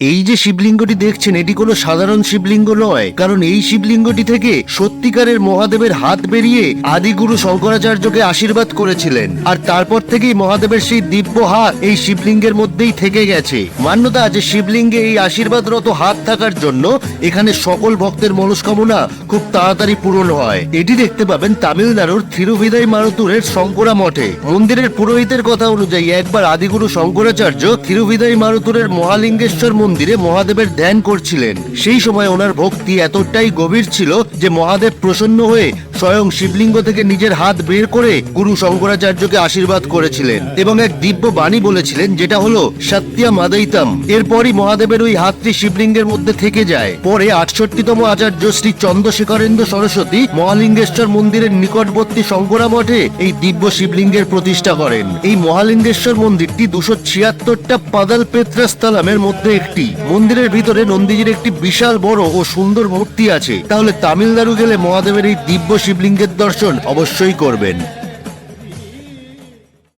এই যে শিবলিঙ্গটি দেখছেন এটি কোনো সাধারণ শিবলিঙ্গ নয়, কারণ এই শিবলিঙ্গটি থেকে সত্যিকারের মহাদেবের হাত বেরিয়ে আদিগুরু শঙ্করাচার্যকে আশীর্বাদ করেছিলেন, আর তারপর থেকেই মহাদেবের সেই দিব্য হাত এই শিবলিঙ্গের মধ্যেই থেকে গেছে। মান্যতা আছে শিবলিঙ্গে এই আশীর্বাদরত হাত থাকার জন্য এখানে সকল ভক্তের মনস্কামনা খুব তাড়াতাড়ি পূরণ হয়। এটি দেখতে পাবেন তামিলনাড়ুর থিরুভিদাই মারুতুরের শঙ্করা মঠে। মন্দিরের পুরোহিতের কথা অনুযায়ী একবার আদিগুরু শঙ্করাচার্য থিরুভিদাই মারুতুরের মহালিঙ্গেশ্বর মন্দিরে মহাদেবের ধ্যান করছিলেন। সেই সময় ওনার ভক্তি এতটাই গভীর ছিল যে মহাদেব প্রসন্ন হয়ে স্বয়ং শিবলিঙ্গ থেকে নিজের হাত বের করে গুরু শঙ্করাচার্যকে আশীর্বাদ করেছিলেন এবং এক দিব্য বাণী বলেছিলেন, যেটা হলো সত্যা মাদাইতম। এরপরই মহাদেবের ওই হাতটি শিবলিঙ্গের মধ্যে থেকে যায়। পরে ৬৮তম আচার্য শ্রী চন্দ্রশেখরেন্দ্র সরস্বতী মহালিঙ্গেশ্বর মন্দিরের নিকটবর্তী শঙ্করা মঠে এই দিব্য শিবলিঙ্গের প্রতিষ্ঠা করেন। এই মহালিঙ্গেশ্বর মন্দিরটি ২৭৬টা পাদাল পেত্রা স্থলামের মধ্যে একটি। মন্দিরের ভিতরে নন্দীজির একটি বিশাল বড় ও সুন্দর মূর্তি আছে। তাহলে তামিলনাড়ু গেলে মহাদেবের এই দিব্য শিবলিঙ্গের দর্শন অবশ্যই করবেন।